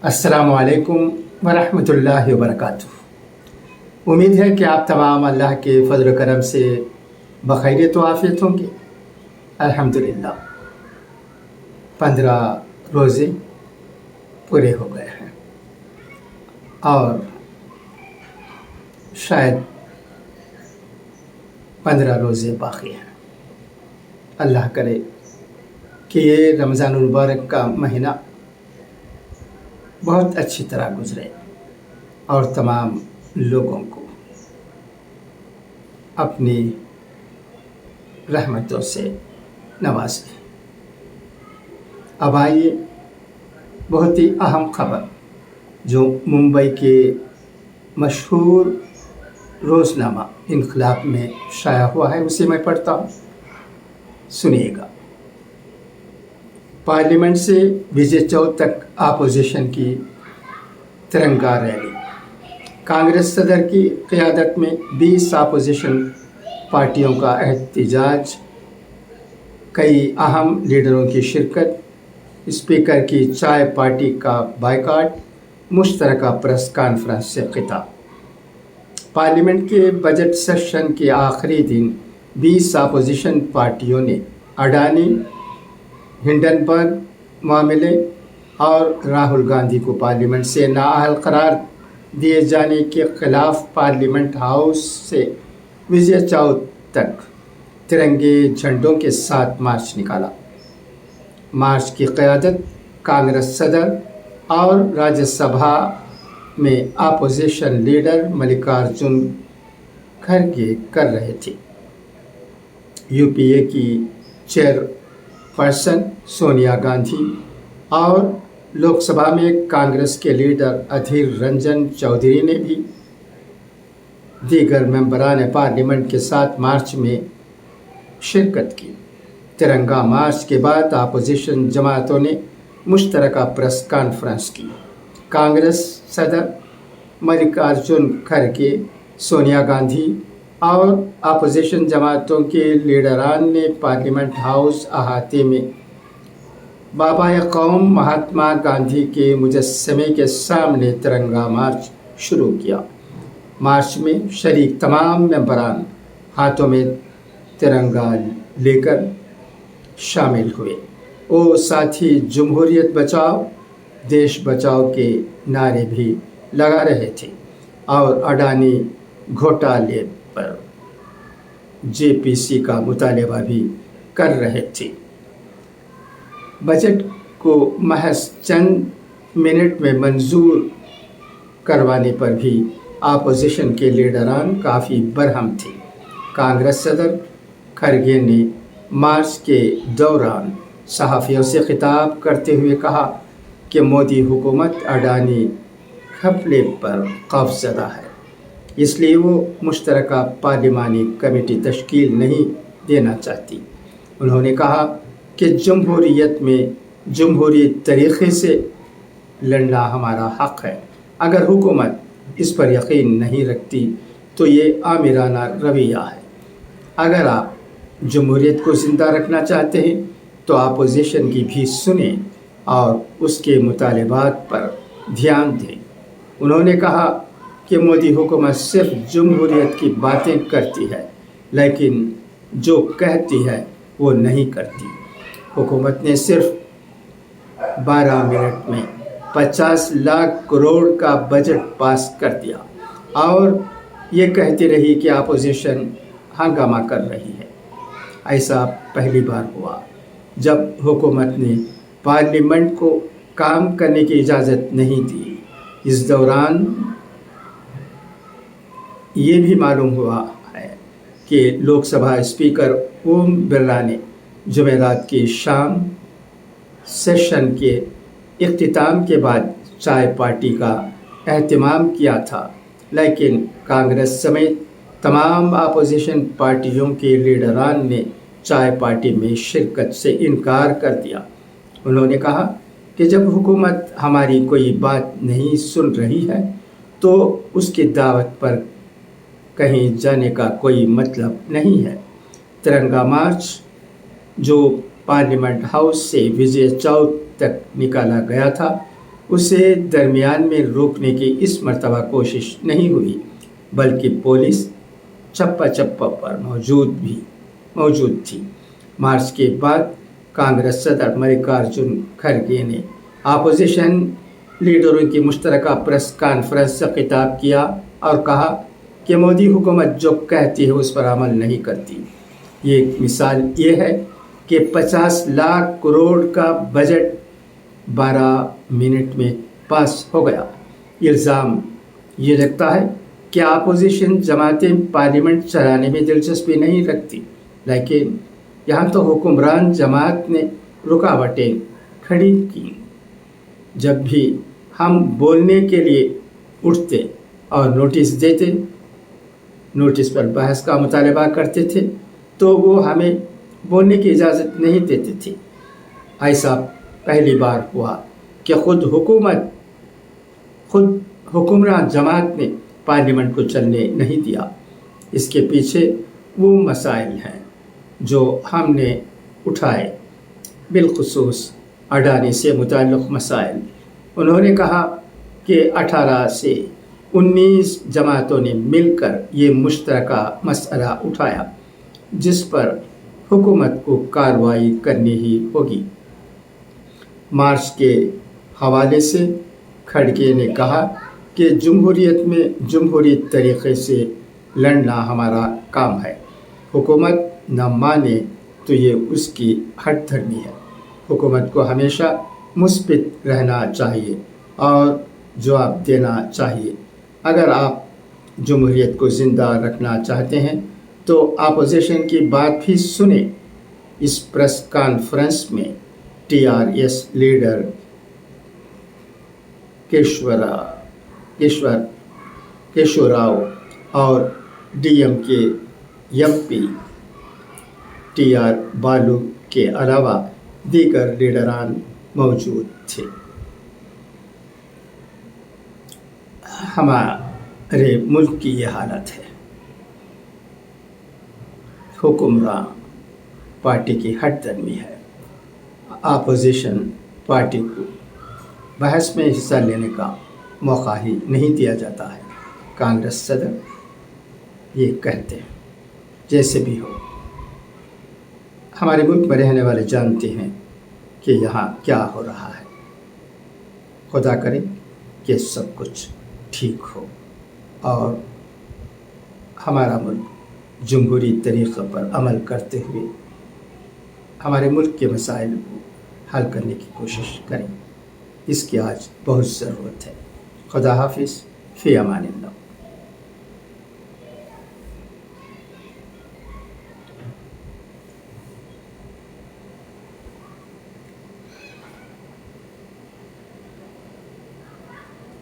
अस्सलामु अलैकुम वरहमतुल्लाहि वबरकातुहू। उम्मीद है कि आप तमाम अल्लाह के फजल करम से बखैरियत व आफियत होंगे। अल्हम्दुलिल्लाह 15 रोज़े पूरे हो गए हैं और शायद 15 रोज़े बाकी हैं। अल्लाह करे कि ये रमज़ानुल मुबारक का महीना बहुत अच्छी तरह गुजरे और तमाम लोगों को अपनी रहमतों से नवाजे। अब आइए बहुत ही अहम खबर जो मुंबई के मशहूर रोज़नामा इनकलाब में शाया हुआ है उसे मैं पढ़ता हूँ, सुनिएगा। पार्लियामेंट से विजय चौक तक अपोजिशन की तिरंगा रैली। कांग्रेस सदर की क़यादत में 20 अपोजिशन पार्टियों का एहतजाज, कई अहम लीडरों की शिरकत, स्पीकर की चाय पार्टी का बायकाट, मुश्तरका प्रेस कॉन्फ्रेंस से खिताब। पार्लियामेंट के बजट सेशन के आखिरी दिन 20 अपोजिशन पार्टियों ने अडानी, हिंडनबर्ग मामले और राहुल गांधी को पार्लियामेंट से नाअहल करार दिए जाने के खिलाफ पार्लियामेंट हाउस से विजय चौक तक तिरंगे झंडों के साथ मार्च निकाला। मार्च की क़यादत कांग्रेस सदर और राज्यसभा में अपोजिशन लीडर मल्लिकार्जुन खड़गे कर रहे थे। यूपीए की चेयरपर्सन सोनिया गांधी और लोकसभा में कांग्रेस के लीडर अधीर रंजन चौधरी ने भी दीगर मेंबरान पार्लियामेंट के साथ मार्च में शिरकत की। तिरंगा मार्च के बाद अपोजिशन जमातों ने मुश्तरका प्रेस कॉन्फ्रेंस की। कांग्रेस सदर मल्लिकार्जुन खड़गे, सोनिया गांधी और अपोजिशन जमातों के लीडरान ने पार्लियामेंट हाउस अहाते में बाबा कौम महात्मा गांधी के मुजस्समे के सामने तिरंगा मार्च शुरू किया। मार्च में शरीक तमाम मेंबरान हाथों में तिरंगा लेकर शामिल हुए। वो साथ ही जमहूरियत बचाओ, देश बचाओ के नारे भी लगा रहे थे और अडानी घोटाले पर जेपीसी का मुतालबा भी कर रहे थे। बजट को महज चंद मिनट में मंजूर करवाने पर भी अपोजिशन के लीडरान काफ़ी बरहम थे। कांग्रेस सदर खड़गे ने मार्च के दौरान सहाफ़ियों से खिताब करते हुए कहा कि मोदी हुकूमत अडानी घपले पर खौफज़दा है, इसलिए वो मुश्तरका पार्लिमानी कमेटी तश्कील नहीं देना चाहती। उन्होंने कहा कि जमहूरियत में जमहूरी तरीक़े से लड़ना हमारा हक़ है। अगर हुकूमत इस पर यकीन नहीं रखती तो ये आमिराना रवैया है। अगर आप जमहूरियत को ज़िंदा रखना चाहते हैं तो अपोजिशन की भी सुने और उसके मुतालबात पर ध्यान दें। उन्होंने कहा कि मोदी हुकूमत सिर्फ जमहूरियत की बातें करती है, लेकिन जो कहती है वो नहीं करती। हुकूमत ने सिर्फ 12 मिनट में 50 लाख करोड़ का बजट पास कर दिया और ये कहती रही कि अपोजिशन हंगामा कर रही है। ऐसा पहली बार हुआ जब हुकूमत ने पार्लियामेंट को काम करने की इजाज़त नहीं दी। इस दौरान ये भी मालूम हुआ है कि लोकसभा स्पीकर ओम बिरला ने जुमेरात की शाम सेशन के इख्तिताम के बाद चाय पार्टी का एहतमाम किया था, लेकिन कांग्रेस समेत तमाम अपोजिशन पार्टियों के लीडरान ने चाय पार्टी में शिरकत से इनकार कर दिया। उन्होंने कहा कि जब हुकूमत हमारी कोई बात नहीं सुन रही है तो उसकी दावत पर कहीं जाने का कोई मतलब नहीं है। तिरंगा मार्च जो पार्लियामेंट हाउस से विजय चौक तक निकाला गया था, اسے درمیان میں روکنے کی اس مرتبہ کوشش نہیں ہوئی، بلکہ پولیس چپا چپا پر موجود تھی۔ مارچ کے بعد کانگریس صدر ملکارجن کھڑگے نے اپوزیشن لیڈروں کی مشترکہ پریس کانفرنس سے خطاب کیا اور کہا کہ مودی حکومت جو کہتی ہے اس پر عمل نہیں کرتی۔ ایک مثال یہ ہے کہ 50 لاکھ کروڑ کا بجٹ 12 منٹ میں پاس ہو گیا۔ الزام یہ لگتا ہے کہ اپوزیشن جماعتیں پارلیمنٹ چلانے میں دلچسپی نہیں رکھتی، لیکن یہاں تو حکمران جماعت نے رکاوٹیں کھڑی کی۔ جب بھی ہم بولنے کے لیے اٹھتے اور نوٹس دیتے، نوٹس پر بحث کا مطالبہ کرتے تھے تو وہ ہمیں بولنے کی اجازت نہیں دیتے تھے۔ ایسا پہلی بار ہوا کہ خود حکمران جماعت نے پارلیمنٹ کو چلنے نہیں دیا۔ اس کے پیچھے وہ مسائل ہیں جو ہم نے اٹھائے، بالخصوص اڈانی سے متعلق مسائل۔ انہوں نے کہا کہ 18 سے 19 جماعتوں نے مل کر یہ مشترکہ مسئلہ اٹھایا جس پر حکومت کو کارروائی کرنی ہی ہوگی۔ مارچ کے حوالے سے کھڑگے نے کہا کہ جمہوریت میں جمہوری طریقے سے لڑنا ہمارا کام ہے۔ حکومت نہ مانے تو یہ اس کی ہٹ دھرمی ہے۔ حکومت کو ہمیشہ مثبت رہنا چاہیے اور جواب دینا چاہیے۔ اگر آپ جمہوریت کو زندہ رکھنا چاہتے ہیں تو اپوزیشن کی بات بھی سنیں۔ اس پریس کانفرنس میں TRS لیڈر کیشور راؤ اور DMK MP TR بالو کے علاوہ دیگر لیڈران موجود تھے۔ ہمارے ملک کی یہ حالت ہے، حکمران پارٹی کی ہٹ درمی ہے، اپوزیشن پارٹی کو بحث میں حصہ لینے کا موقع ہی نہیں دیا جاتا ہے۔ کانگریس صدر یہ کہتے ہیں جیسے بھی ہو، ہمارے ملک میں رہنے والے جانتے ہیں کہ یہاں کیا ہو رہا ہے۔ خدا کرے کہ سب کچھ ٹھیک ہو اور ہمارا ملک جمہوری طریقے پر عمل کرتے ہوئے ہمارے ملک کے مسائل کو حل کرنے کی کوشش کریں۔ اس کی آج بہت ضرورت ہے۔ خدا حافظ، فی امان اللہ۔